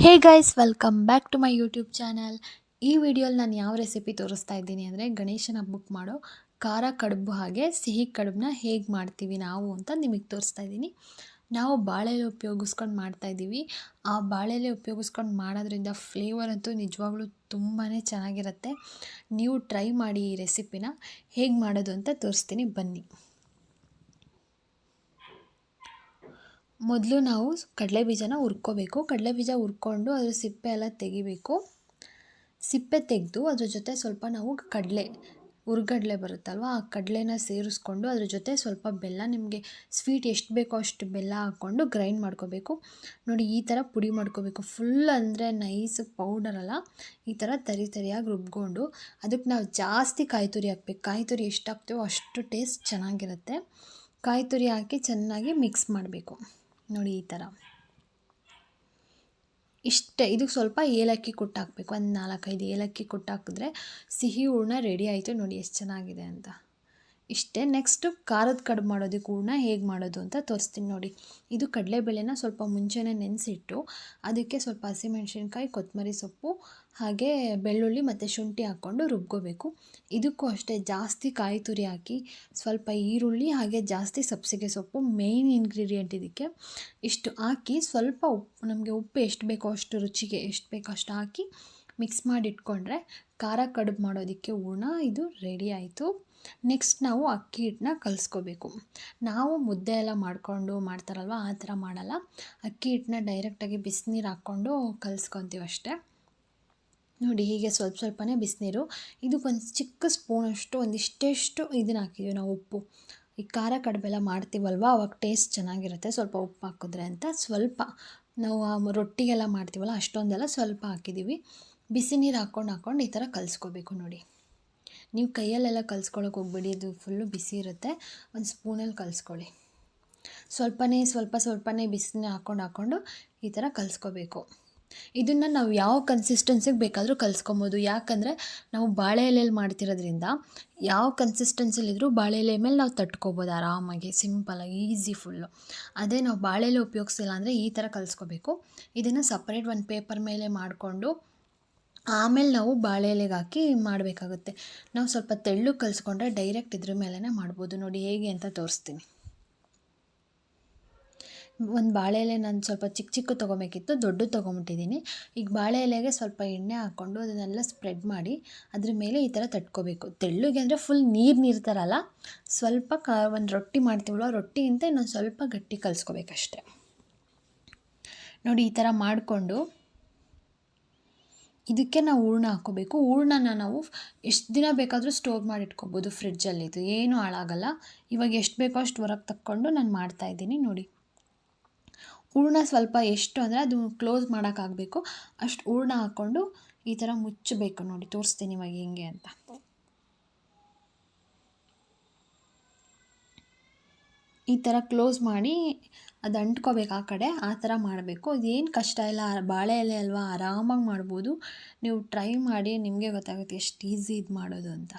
Hey guys, welcome back to my YouTube channel. ಈ ವಿಡಿಯೋಲಿ ನಾನು ಯಾವ ರೆಸಿಪಿ ತೋರಿಸ್ತಾ ಇದ್ದೀನಿ ಅಂದರೆ ಗಣೇಶನ ಹಬ್ಬಕ್ಕೆ ಮಾಡೋ ಖಾರ ಕಡುಬು ಹಾಗೆ ಸಿಹಿ ಕಡುಬನ್ನ ಹೇಗೆ ಮಾಡ್ತೀವಿ ನಾವು ಅಂತ ನಿಮಗೆ ತೋರಿಸ್ತಾ ಇದ್ದೀನಿ. ನಾವು ಬಾಳೆಲೆ ಉಪಯೋಗಿಸ್ಕೊಂಡು ಮಾಡ್ತಾಯಿದ್ದೀವಿ. ಆ ಬಾಳೆಲೆ ಉಪಯೋಗಿಸ್ಕೊಂಡು ಮಾಡೋದ್ರಿಂದ ಫ್ಲೇವರ್ ಅಂತೂ ನಿಜವಾಗ್ಲೂ ತುಂಬಾ ಚೆನ್ನಾಗಿರುತ್ತೆ. ನೀವು ಟ್ರೈ ಮಾಡಿ ಈ ರೆಸಿಪಿನ. ಹೇಗೆ ಮಾಡೋದು ಅಂತ ತೋರಿಸ್ತೀನಿ, ಬನ್ನಿ. ಮೊದಲು ನಾವು ಕಡಲೆಬೀಜನ ಹುರ್ಕೋಬೇಕು. ಕಡಲೆಬೀಜ ಹುರ್ಕೊಂಡು ಅದ್ರ ಸಿಪ್ಪೆ ಎಲ್ಲ ತೆಗಿಬೇಕು. ಸಿಪ್ಪೆ ತೆಗೆದು ಅದ್ರ ಜೊತೆ ಸ್ವಲ್ಪ ನಾವು ಹುರ್ಗಡ್ಲೆ ಬರುತ್ತಲ್ವ, ಆ ಕಡಲೆನ ಸೇರಿಸ್ಕೊಂಡು ಅದ್ರ ಜೊತೆ ಸ್ವಲ್ಪ ಬೆಲ್ಲ, ನಿಮಗೆ ಸ್ವೀಟ್ ಎಷ್ಟು ಬೇಕೋ ಅಷ್ಟು ಬೆಲ್ಲ ಹಾಕ್ಕೊಂಡು ಗ್ರೈಂಡ್ ಮಾಡ್ಕೋಬೇಕು. ನೋಡಿ, ಈ ಥರ ಪುಡಿ ಮಾಡ್ಕೋಬೇಕು. ಫುಲ್ ಅಂದರೆ ನೈಸ್ ಪೌಡರ್ ಅಲ್ಲ, ಈ ಥರ ತರಿಯಾಗಿ ರುಬ್ಕೊಂಡು ಅದಕ್ಕೆ ನಾವು ಜಾಸ್ತಿ ಕಾಯಿ ತುರಿ ಹಾಕ್ಬೇಕು. ಕಾಯಿ ತುರಿ ಎಷ್ಟು ಹಾಕ್ತೀವೋ ಅಷ್ಟು ಟೇಸ್ಟ್ ಚೆನ್ನಾಗಿರುತ್ತೆ. ಕಾಯಿ ತುರಿ ಹಾಕಿ ಚೆನ್ನಾಗಿ ಮಿಕ್ಸ್ ಮಾಡಬೇಕು. ನೋಡಿ, ಈ ಥರ ಇಷ್ಟೇ. ಇದಕ್ಕೆ ಸ್ವಲ್ಪ ಏಲಕ್ಕಿ ಕುಟ್ಟು ಹಾಕಬೇಕು. ಒಂದು 4-5 ಏಲಕ್ಕಿ ಕುಟ್ಟು ಹಾಕಿದ್ರೆ ಸಿಹಿ ಹೂರಣ ರೆಡಿ ಆಯಿತು. ನೋಡಿ ಎಷ್ಟು ಚೆನ್ನಾಗಿದೆ ಅಂತ. ಇಷ್ಟೇ. ನೆಕ್ಸ್ಟು ಖಾರದ ಕಡುಬು ಮಾಡೋದಕ್ಕೆ ಹೂರಣ ಹೇಗೆ ಮಾಡೋದು ಅಂತ ತೋರಿಸ್ತೀನಿ ನೋಡಿ. ಇದು ಕಡಲೆಬೇಳೆನ ಸ್ವಲ್ಪ ಮುಂಚೆನೇ ನೆನೆಸಿಟ್ಟು ಅದಕ್ಕೆ ಸ್ವಲ್ಪ ಹಸಿಮೆಣಸಿನ್ಕಾಯಿ, ಕೊತ್ತಂಬರಿ ಸೊಪ್ಪು ಹಾಗೆ ಬೆಳ್ಳುಳ್ಳಿ ಮತ್ತು ಶುಂಠಿ ಹಾಕ್ಕೊಂಡು ರುಬ್ಕೋಬೇಕು. ಇದಕ್ಕೂ ಅಷ್ಟೇ ಜಾಸ್ತಿ ಕಾಯಿ ತುರಿ ಹಾಕಿ, ಸ್ವಲ್ಪ ಈರುಳ್ಳಿ ಹಾಗೆ ಜಾಸ್ತಿ ಸಬ್ಬಸಿಗೆ ಸೊಪ್ಪು ಮೇಯ್ನ್ ಇಂಗ್ರೀಡಿಯೆಂಟ್ ಇದಕ್ಕೆ. ಇಷ್ಟು ಹಾಕಿ ಸ್ವಲ್ಪ ನಮಗೆ ಉಪ್ಪು ಎಷ್ಟು ಬೇಕೋ ಅಷ್ಟು, ರುಚಿಗೆ ಎಷ್ಟು ಬೇಕೋ ಅಷ್ಟು ಹಾಕಿ ಮಿಕ್ಸ್ ಮಾಡಿ ಇಟ್ಕೊಂಡ್ರೆ ಖಾರ ಕಡುಬು ಮಾಡೋದಕ್ಕೆ ಹೂರಣ ಇದು ರೆಡಿ ಆಯಿತು. ನೆಕ್ಸ್ಟ್ ನಾವು ಅಕ್ಕಿ ಹಿಟ್ಟನ್ನ ಕಲಿಸ್ಕೋಬೇಕು. ನಾವು ಮುದ್ದೆ ಎಲ್ಲ ಮಾಡ್ತಾರಲ್ವ, ಆ ಥರ ಮಾಡಲ್ಲ. ಅಕ್ಕಿ ಹಿಟ್ಟನ್ನ ಡೈರೆಕ್ಟಾಗಿ ಬಿಸಿನೀರು ಹಾಕ್ಕೊಂಡು ಕಲಿಸ್ಕೊತೀವಿ ಅಷ್ಟೇ. ನೋಡಿ, ಹೀಗೆ ಸ್ವಲ್ಪನೇ ಬಿಸಿನೀರು. ಇದಕ್ಕೊಂದು ಚಿಕ್ಕ ಸ್ಪೂನಷ್ಟು ಒಂದಿಷ್ಟೆಷ್ಟು ಇದನ್ನ ಹಾಕಿದ್ದೀವಿ ನಾವು, ಉಪ್ಪು. ಈ ಖಾರ ಕಡುಬೆಲ್ಲ ಮಾಡ್ತೀವಲ್ವ, ಅವಾಗ ಟೇಸ್ಟ್ ಚೆನ್ನಾಗಿರುತ್ತೆ. ಸ್ವಲ್ಪ ಉಪ್ಪು ಹಾಕಿದ್ರೆ ಅಂತ ಸ್ವಲ್ಪ, ನಾವು ರೊಟ್ಟಿಗೆಲ್ಲ ಮಾಡ್ತೀವಲ್ಲ ಅಷ್ಟೊಂದೆಲ್ಲ ಸ್ವಲ್ಪ ಹಾಕಿದ್ದೀವಿ. ಬಿಸಿ ನೀರು ಹಾಕ್ಕೊಂಡು ಈ ಥರ ಕಲಿಸ್ಕೋಬೇಕು. ನೋಡಿ, ನೀವು ಕೈಯಲ್ಲೆಲ್ಲ ಕಲಿಸ್ಕೊಳ್ಳೋಕೆ ಹೋಗ್ಬೇಡಿ, ಇದು ಫುಲ್ಲು ಬಿಸಿ ಇರುತ್ತೆ. ಒಂದು ಸ್ಪೂನಲ್ಲಿ ಕಲಿಸ್ಕೊಳ್ಳಿ. ಸ್ವಲ್ಪನೇ ಬಿಸಿನ ಹಾಕ್ಕೊಂಡು ಈ ಥರ ಕಲಿಸ್ಕೋಬೇಕು. ಇದನ್ನು ನಾವು ಯಾವ ಕನ್ಸಿಸ್ಟೆನ್ಸಿಗೆ ಬೇಕಾದರೂ ಕಲಿಸ್ಕೊಬೋದು. ಯಾಕಂದರೆ ನಾವು ಬಾಳೆ ಎಲೆಯಲ್ಲಿ ಮಾಡ್ತಿರೋದ್ರಿಂದ ಯಾವ ಕನ್ಸಿಸ್ಟೆನ್ಸಿಲಿದ್ದರೂ ಬಾಳೆ ಎಲೆ ಮೇಲೆ ನಾವು ತಟ್ಕೊಬೋದು ಆರಾಮಾಗಿ, ಸಿಂಪಲಾಗಿ, ಈಸಿ ಫುಲ್ಲು. ಅದೇ ನಾವು ಬಾಳೆ ಎಲೆ ಉಪಯೋಗಿಸಿಲ್ಲ ಅಂದರೆ ಈ ಥರ ಕಲಿಸ್ಕೋಬೇಕು. ಇದನ್ನು ಸಪ್ರೇಟ್ ಒಂದು ಪೇಪರ್ ಮೇಲೆ ಮಾಡಿಕೊಂಡು ಆಮೇಲೆ ನಾವು ಬಾಳೆ ಎಲೆಗೆ ಹಾಕಿ ಮಾಡಬೇಕಾಗುತ್ತೆ. ನಾವು ಸ್ವಲ್ಪ ತೆಳ್ಳಗೆ ಕಲಿಸ್ಕೊಂಡ್ರೆ ಡೈರೆಕ್ಟ್ ಇದ್ರ ಮೇಲೇ ಮಾಡ್ಬೋದು. ನೋಡಿ ಹೇಗೆ ಅಂತ ತೋರಿಸ್ತೀನಿ. ಒಂದು ಬಾಳೆ ಎಲೆ ನಾನು ಸ್ವಲ್ಪ ಚಿಕ್ಕ ತೊಗೊಬೇಕಿತ್ತು, ದೊಡ್ಡ ತೊಗೊಂಬಿಟ್ಟಿದ್ದೀನಿ. ಈಗ ಬಾಳೆ ಎಲೆಗೆ ಸ್ವಲ್ಪ ಎಣ್ಣೆ ಹಾಕ್ಕೊಂಡು ಅದನ್ನೆಲ್ಲ ಸ್ಪ್ರೆಡ್ ಮಾಡಿ ಅದ್ರ ಮೇಲೆ ಈ ಥರ ತಟ್ಕೋಬೇಕು. ತೆಳ್ಳಗೆ ಅಂದರೆ ಫುಲ್ ನೀರು ಥರಲ್ಲ, ಸ್ವಲ್ಪ ಒಂದು ರೊಟ್ಟಿ ಮಾಡ್ತೀವಲ್ಲ, ರೊಟ್ಟಿಗಿಂತ ಇನ್ನೊಂದು ಸ್ವಲ್ಪ ಗಟ್ಟಿ ಕಲಿಸ್ಕೋಬೇಕಷ್ಟೆ. ನೋಡಿ, ಈ ಥರ ಮಾಡಿಕೊಂಡು ಇದಕ್ಕೆ ನಾವು ಹೂರಣ ಹಾಕ್ಕೋಬೇಕು. ಹೂರಣನ ನಾವು ಎಷ್ಟು ದಿನ ಬೇಕಾದರೂ ಸ್ಟೋರ್ ಮಾಡಿ ಇಟ್ಕೊಬೋದು ಫ್ರಿಡ್ಜಲ್ಲಿ. ಇದು ಏನೂ ಹಾಳಾಗಲ್ಲ. ಇವಾಗ ಎಷ್ಟು ಬೇಕೋ ಅಷ್ಟು ಹೊರಗೆ ತಕ್ಕೊಂಡು ನಾನು ಮಾಡ್ತಾಯಿದ್ದೀನಿ. ನೋಡಿ, ಹೂರಣ ಸ್ವಲ್ಪ ಎಷ್ಟು ಅಂದರೆ ಅದು ಕ್ಲೋಸ್ ಮಾಡೋಕ್ಕಾಗಬೇಕು ಅಷ್ಟು ಹೂರಣ ಹಾಕ್ಕೊಂಡು ಈ ಥರ ಮುಚ್ಚಬೇಕು. ನೋಡಿ, ತೋರಿಸ್ತೀನಿ ಇವಾಗ ಹೆಂಗೆ ಅಂತ. ಈ ಥರ ಕ್ಲೋಸ್ ಮಾಡಿ ಅದು ಅಂಟ್ಕೋಬೇಕು ಆ ಕಡೆ, ಆ ಥರ ಮಾಡಬೇಕು. ಇದೇನು ಕಷ್ಟ ಇಲ್ಲ, ಬಾಳೆ ಎಲೆ ಅಲ್ವಾ, ಆರಾಮಾಗಿ ಮಾಡ್ಬೋದು. ನೀವು ಟ್ರೈ ಮಾಡಿ, ನಿಮಗೆ ಗೊತ್ತಾಗುತ್ತೆ ಎಷ್ಟು ಈಸಿ ಇದು ಮಾಡೋದು ಅಂತ.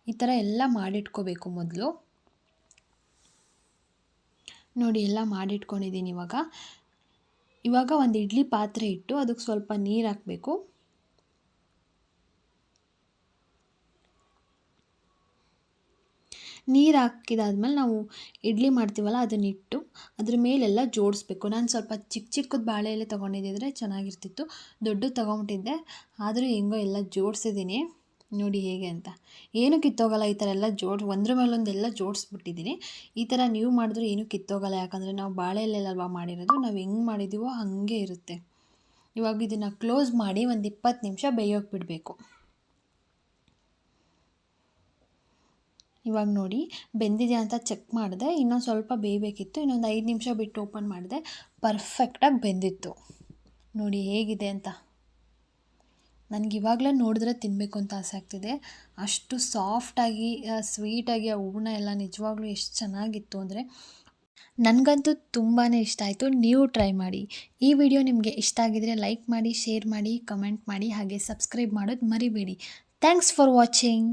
ಈ ಥರ ಎಲ್ಲ ಮಾಡಿಟ್ಕೋಬೇಕು ಮೊದಲು. ನೋಡಿ, ಎಲ್ಲ ಮಾಡಿಟ್ಕೊಂಡಿದ್ದೀನಿ. ಇವಾಗ ಒಂದು ಇಡ್ಲಿ ಪಾತ್ರೆ ಇಟ್ಟು ಅದಕ್ಕೆ ಸ್ವಲ್ಪ ನೀರು ಹಾಕಬೇಕು. ನೀರು ಹಾಕಿದಾದ್ಮೇಲೆ ನಾವು ಇಡ್ಲಿ ಮಾಡ್ತೀವಲ್ಲ ಅದನ್ನಿಟ್ಟು ಅದ್ರ ಮೇಲೆಲ್ಲ ಜೋಡಿಸ್ಬೇಕು. ನಾನು ಸ್ವಲ್ಪ ಚಿಕ್ಕದು ಬಾಳೆ ಎಲೆ ತೊಗೊಂಡಿದ್ದಿದ್ರೆ ಚೆನ್ನಾಗಿರ್ತಿತ್ತು, ದೊಡ್ಡದು ತೊಗೊಂಬಿಟ್ಟಿದ್ದೆ. ಆದರೂ ಹೆಂಗೋ ಎಲ್ಲ ಜೋಡಿಸಿದ್ದೀನಿ. ನೋಡಿ ಹೇಗೆ ಅಂತ. ಏನೂ ಕಿತ್ತೋಗಲ್ಲ. ಈ ಥರ ಎಲ್ಲ ಒಂದ್ರ ಮೇಲೊಂದೆಲ್ಲ ಜೋಡಿಸ್ಬಿಟ್ಟಿದ್ದೀನಿ. ಈ ಥರ ನೀವು ಮಾಡಿದ್ರೂ ಏನೂ ಕಿತ್ತೋಗಲ್ಲ. ಯಾಕಂದರೆ ನಾವು ಬಾಳೆ ಎಲೆಯಲ್ವಾ ಮಾಡಿರೋದು, ನಾವು ಹೆಂಗೆ ಮಾಡಿದ್ದೀವೋ ಹಾಗೆ ಇರುತ್ತೆ. ಇವಾಗ ಇದನ್ನು ಕ್ಲೋಸ್ ಮಾಡಿ ಒಂದು 20 ನಿಮಿಷ ಬೇಯೋಕೆ ಬಿಡಬೇಕು. ಇವಾಗ ನೋಡಿ, ಬೆಂದಿದೆ ಅಂತ ಚೆಕ್ ಮಾಡಿದೆ. ಇನ್ನೊಂದು ಸ್ವಲ್ಪ ಬೇಯಬೇಕಿತ್ತು. ಇನ್ನೊಂದು 5 ನಿಮಿಷ ಬಿಟ್ಟು ಓಪನ್ ಮಾಡಿದೆ, ಪರ್ಫೆಕ್ಟಾಗಿ ಬೆಂದಿತ್ತು. ನೋಡಿ ಹೇಗಿದೆ ಅಂತ. ನನಗಿವಾಗಲೇ ನೋಡಿದ್ರೆ ತಿನ್ನಬೇಕು ಅಂತ ಆಸೆ ಆಗ್ತಿದೆ. ಅಷ್ಟು ಸಾಫ್ಟಾಗಿ ಸ್ವೀಟಾಗಿ ಆ ಹೂರಣ ಎಲ್ಲ ನಿಜವಾಗ್ಲೂ ಎಷ್ಟು ಚೆನ್ನಾಗಿತ್ತು ಅಂದರೆ, ನನಗಂತೂ ತುಂಬಾ ಇಷ್ಟ ಆಯಿತು. ನೀವು ಟ್ರೈ ಮಾಡಿ. ಈ ವಿಡಿಯೋ ನಿಮಗೆ ಇಷ್ಟ ಆಗಿದರೆ ಲೈಕ್ ಮಾಡಿ, ಶೇರ್ ಮಾಡಿ, ಕಮೆಂಟ್ ಮಾಡಿ, ಹಾಗೆ ಸಬ್ಸ್ಕ್ರೈಬ್ ಮಾಡೋದು ಮರಿಬೇಡಿ. Thanks for watching.